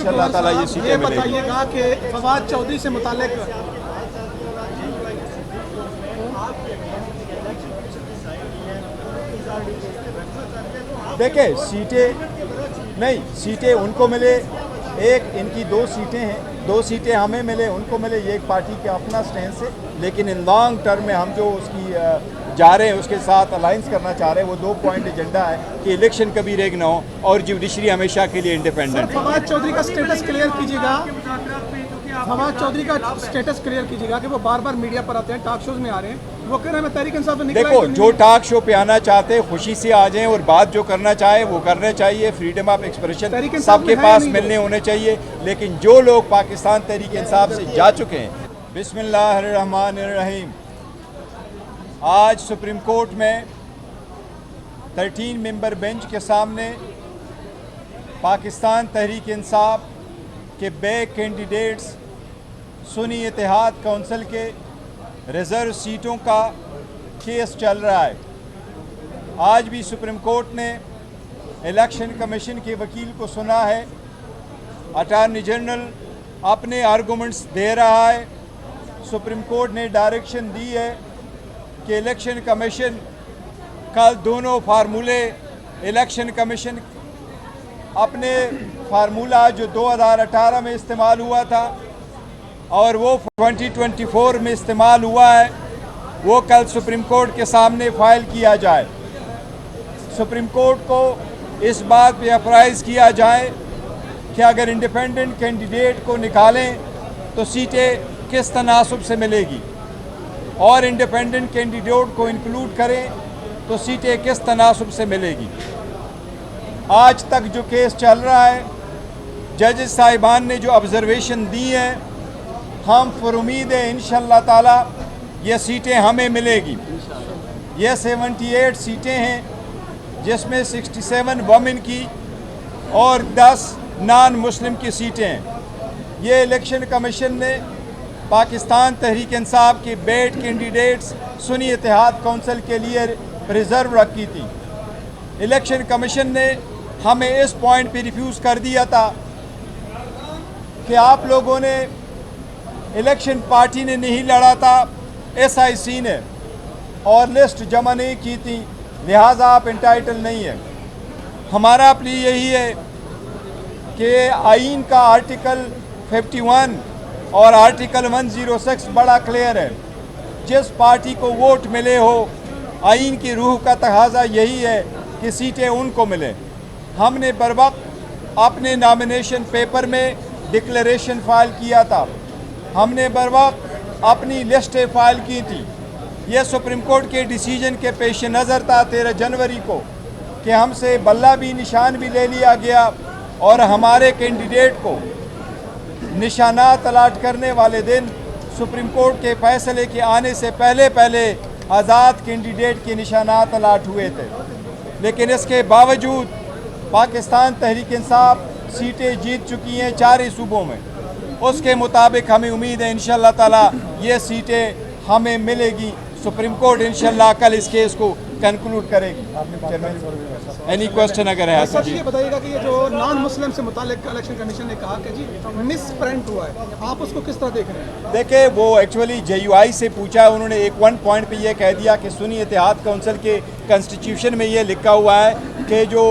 इंशाल्लाह ताला ये सीटें मिलेंगी। बताइएगा कि फवाद चौधरी से मुतालिक देखिए सीटें उनको मिले, एक इनकी 2 सीटें हैं, 2 सीटें हमें मिले, उनको मिले, ये एक पार्टी का अपना स्टैंड है। लेकिन इन लॉन्ग टर्म में हम जो उसकी जा रहे हैं, उसके साथ अलाइंस करना चाह रहे हैं, वो 2 पॉइंट एजेंडा है कि इलेक्शन कभी रेग ना हो और जुडिशरी हमेशा के लिए इंडिपेंडेंट। फवाद चौधरी का स्टेटस क्लियर कीजिएगा, फवाद चौधरी का स्टेटस क्लियर कीजिएगा कि वो बार बार मीडिया पर आते हैं, टॉक शोज में आ रहे हैं, वो कह रहे हैं मैं तहरीक इंसाफ से निकला। देखो, जो टॉक शो पे आना चाहते हैं खुशी से आ जाएं और बात जो करना चाहे वो करना चाहिए। फ्रीडम ऑफ एक्सप्रेशन सबके पास मिलने होने चाहिए। लेकिन जो लोग पाकिस्तान तहरीक इंसाफ से जा चुके हैं, बिस्मिल्लाहिर्रहमानिर्रहीम, आज सुप्रीम कोर्ट में 13 मेंबर बेंच के सामने पाकिस्तान तहरीक इंसाफ के बैक कैंडिडेट्स सुन्नी इत्तेहाद काउंसिल के रिज़र्व सीटों का केस चल रहा है। आज भी सुप्रीम कोर्ट ने इलेक्शन कमीशन के वकील को सुना है, अटॉर्नी जनरल अपने आर्गूमेंट्स दे रहा है। सुप्रीम कोर्ट ने डायरेक्शन दी है कि इलेक्शन कमीशन कल दोनों फार्मूले, इलेक्शन कमीशन अपने फार्मूला जो 2018 में इस्तेमाल हुआ था और वो 2024 में इस्तेमाल हुआ है, वो कल सुप्रीम कोर्ट के सामने फाइल किया जाए। सुप्रीम कोर्ट को इस बात पे अप्राइज किया जाए कि अगर इंडिपेंडेंट कैंडिडेट को निकालें तो सीटें किस तनासब से मिलेगी और इंडिपेंडेंट कैंडिडेट को इंक्लूड करें तो सीटें किस तनासब से मिलेगी। आज तक जो केस चल रहा है, जजेस साहिबान ने जो ऑब्जर्वेशन दी है, हम पर उम्मीद है इंशाअल्लाह ताला ये सीटें हमें मिलेगी। ये 78 सीटें हैं जिसमें 67 वमेन की और 10 नॉन मुस्लिम की सीटें हैं। ये इलेक्शन कमीशन ने पाकिस्तान तहरीक इंसाफ के बैट कैंडिडेट्स सुन्नी इत्तेहाद काउंसिल के लिए रिज़र्व रखी थी। इलेक्शन कमीशन ने हमें इस पॉइंट पे रिफ्यूज़ कर दिया था कि आप लोगों ने, इलेक्शन पार्टी ने नहीं लड़ा था, SIC ने, और लिस्ट जमा नहीं की थी, लिहाजा आप इंटाइटल नहीं है। हमारा प्ली यही है कि आइन का आर्टिकल 51 और आर्टिकल 106 बड़ा क्लियर है। जिस पार्टी को वोट मिले हो, आइन की रूह का तकाजा यही है कि सीटें उनको मिले। हमने बर वक्त अपने नॉमिनेशन पेपर में डिक्लेरेशन फाइल किया था, हमने बर वक्त अपनी लिस्टें फाइल की थी। यह सुप्रीम कोर्ट के डिसीजन के पेश नज़र था 13 जनवरी को कि हमसे बल्ला भी निशान भी ले लिया गया और हमारे कैंडिडेट को निशानात अलाट करने वाले दिन सुप्रीम कोर्ट के फैसले के आने से पहले आज़ाद कैंडिडेट के निशानात अलाट हुए थे। लेकिन इसके बावजूद पाकिस्तान तहरीक इंसाफ सीटें जीत चुकी हैं 4 ही सूबों में। उसके मुताबिक हमें उम्मीद है इंशाअल्लाह ताला ये सीटें हमें मिलेगी। सुप्रीम कोर्ट इंशाअल्लाह कल इस केस को कंक्लूड करेगी। एनी क्वेश्चन अगर है? सर ये बताइएगा कि ये जो नॉन मुस्लिम से मुतालिक इलेक्शन कमीशन ने कहा कि जी मिस प्रिंट हुआ है, आप उसको किस तरह देख रहे हैं? देखिए, वो एक्चुअली JUI से पूछा, उन्होंने एक 1 पॉइंट पे ये कह दिया कि सुन्नी इत्तेहाद काउंसिल के कॉन्स्टिट्यूशन में ये लिखा हुआ है कि जो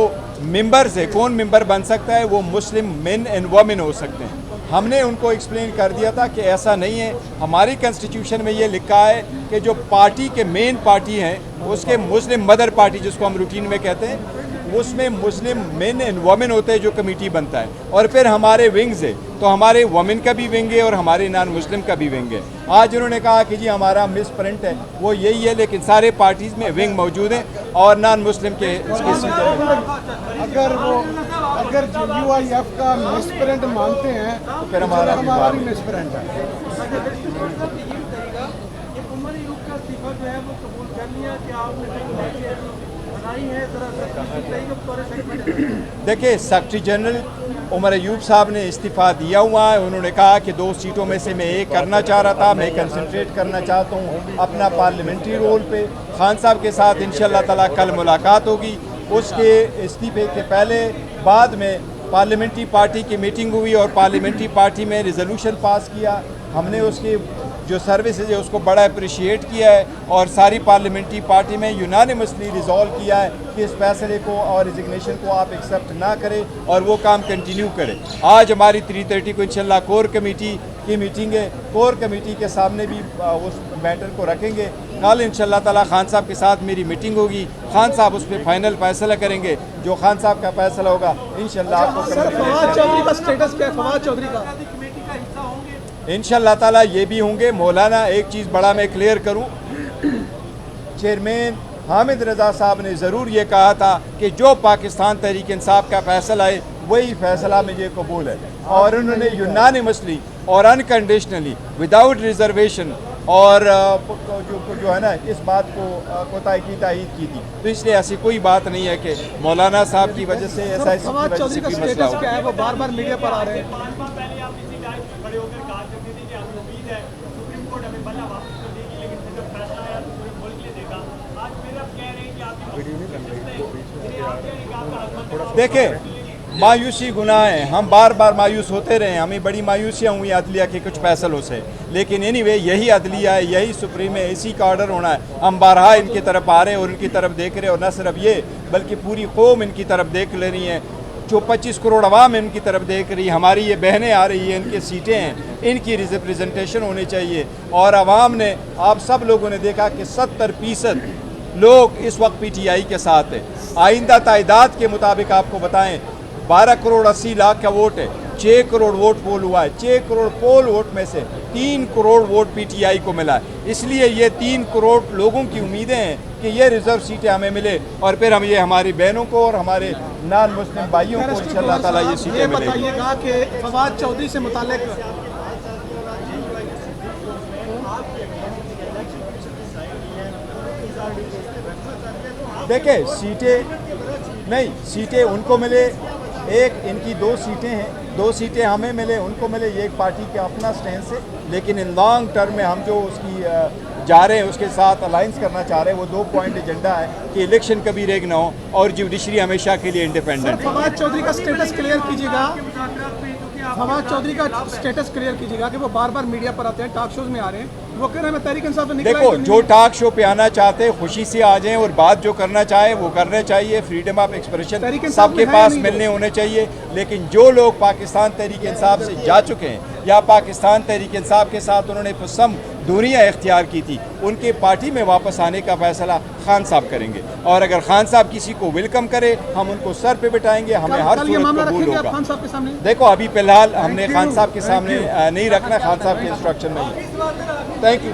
मेंबर्स है, कौन मेंबर बन सकता है, वो मुस्लिम मेन एंड वमेन हो सकते हैं। हमने उनको एक्सप्लेन कर दिया था कि ऐसा नहीं है। हमारी कॉन्स्टिट्यूशन में ये लिखा है कि जो पार्टी के मेन पार्टी हैं, उसके मुस्लिम मदर पार्टी जिसको हम रूटीन में कहते हैं, उसमें मुस्लिम मेन एंड वमेन होते हैं जो कमेटी बनता है। और फिर हमारे विंग्स है, तो हमारे वमेन का भी विंग है और हमारे नॉन मुस्लिम का भी विंग है। आज उन्होंने कहा कि जी हमारा मिस प्रिंट है, वो यही है, लेकिन सारे पार्टीज़ में विंग मौजूद हैं और नॉन मुस्लिम के अगर JUIF का मिस प्रिंट मानते हैं तो फिर हमारा भी मिस प्रिंट है। देखिए, सेक्रेटरी जनरल उमर अयूब साहब ने इस्तीफ़ा दिया हुआ है। उन्होंने कहा कि 2 सीटों में से मैं एक करना चाह रहा था, मैं कंसंट्रेट करना चाहता हूँ अपना पार्लियामेंट्री रोल पे। खान साहब के साथ इंशाअल्लाह ताला कल मुलाकात होगी। उसके इस्तीफ़े के बाद में पार्लियामेंट्री पार्टी की मीटिंग हुई और पार्लियामेंट्री पार्टी में रिजोल्यूशन पास किया। हमने उसकी जो सर्विसेज है उसको बड़ा अप्रिशिएट किया है और सारी पार्लियामेंट्री पार्टी में यूनानिमसली रिजॉल्व किया है कि इस फैसले को और रिजिग्नेशन को आप एक्सेप्ट ना करें और वो काम कंटिन्यू करें। आज हमारी 3:30 को इंशाल्लाह कोर कमेटी की मीटिंग है। कोर कमेटी के सामने भी उस मैटर को रखेंगे। कल इंशाल्लाह ताला खान साहब के साथ मेरी मीटिंग होगी। खान साहब उस पर फाइनल फैसला करेंगे। जो खान साहब का फैसला होगा इंशाल्लाह आपको सर फवाद चौधरी का स्टेटस क्या है? फवाद चौधरी का इंशाल्लाह ताला ये भी होंगे। मौलाना एक चीज़ बड़ा मैं क्लियर करूं, चेयरमैन हामिद रज़ा साहब ने ज़रूर ये कहा था कि जो पाकिस्तान तहरीक इंसाफ का फैसला है वही फैसला मुझे कबूल है और उन्होंने यूनानिमसली और अनकंडीशनली विदाउट रिजर्वेशन और जो है ना इस बात को कोताही की तायीद की थी। तो इसलिए ऐसी कोई बात नहीं है कि मौलाना साहब की वजह से ऐसा फवाद चौधरी का स्टेटस क्या है? वो बार बार मीडिया पर आ रहे हैं। देखें, मायूसी गुनाह है। हम बार बार मायूस होते रहे, हमें बड़ी मायूसियाँ हुई अदलिया के कुछ फैसलों से, लेकिन एनीवे यही अदलिया है, यही सुप्रीम है, इसी का ऑर्डर होना है। हम बारहा इनकी तरफ आ रहे हैं और इनकी तरफ देख रहे हैं और न सिर्फ ये बल्कि पूरी कौम इनकी तरफ देख ले रही है। जो 25 करोड़ अवाम इनकी तरफ देख रही है, हमारी ये बहनें आ रही हैं, इनकी सीटें हैं, इनकी रिप्रेजेंटेशन होनी चाहिए। और अवाम ने, आप सब लोगों ने देखा कि 70% लोग इस वक्त PTI के साथ है। आइंदा तादाद के मुताबिक आपको बताएं 12 करोड़ 80 लाख का वोट है, 6 करोड़ वोट पोल हुआ है। 6 करोड़ पोल वोट में से 3 करोड़ वोट PTI को मिला है। इसलिए ये 3 करोड़ लोगों की उम्मीदें हैं कि ये रिजर्व सीटें हमें मिले और फिर हम ये हमारी बहनों को और हमारे नॉन मुस्लिम भाइयों को इंशाल्लाह ताला ये सीटें मिलेंगी। बताइएगा कि फवाद चौधरी से मुताल्लिक देखें, सीटें उनको मिले, एक इनकी 2 सीटें हैं, 2 सीटें हमें मिले, उनको मिले, ये एक पार्टी का अपना स्टैंड है। लेकिन इन लॉन्ग टर्म में हम जो उसकी जा रहे हैं उसके साथ अलाइंस करना चाह रहे हैं, वो 2 पॉइंट एजेंडा है कि इलेक्शन कभी रेग ना हो और जुडिशरी हमेशा के लिए इंडिपेंडेंट। फवाद चौधरी का स्टेटस क्लियर कीजिएगा। फवाद चौधरी का स्टेटस क्लियर कीजिएगा कि वो बार बार मीडिया पर आते हैं, टॉक शोज में आ रहे हैं। वो कह रहे हैं मैं तहरीक इंसाफ से निकला। देखो, जो टॉक शो पे आना चाहते हैं खुशी से आ जाएं और बात जो करना चाहे वो करना चाहिए। फ्रीडम ऑफ एक्सप्रेशन सबके पास मिलने होने चाहिए। लेकिन जो लोग पाकिस्तान तहरीक इंसाफ से जा चुके हैं या पाकिस्तान तहरीक इंसाफ के साथ उन्होंने फसम दूरियाँ इख्तियार की थी, उनके पार्टी में वापस आने का फैसला खान साहब करेंगे। और अगर खान साहब किसी को वेलकम करे हम उनको सर पे बिठाएंगे, हमें हर सूरत कबूल होगा। खान साहब के सामने देखो, अभी फिलहाल हमने खान साहब के सामने नहीं रखना, खान साहब के इंस्ट्रक्शन नहीं है। Thank you.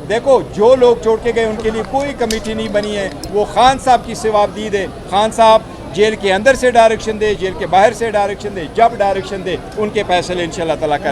देखो, जो लोग छोड़ के गए उनके लिए कोई कमेटी नहीं बनी है। वो खान साहब की जवाबदीद है। खान साहब जेल के अंदर से डायरेक्शन दे, जेल के बाहर से डायरेक्शन दे, जब डायरेक्शन दे उनके फैसले इंशाल्लाह ताला करेंगे।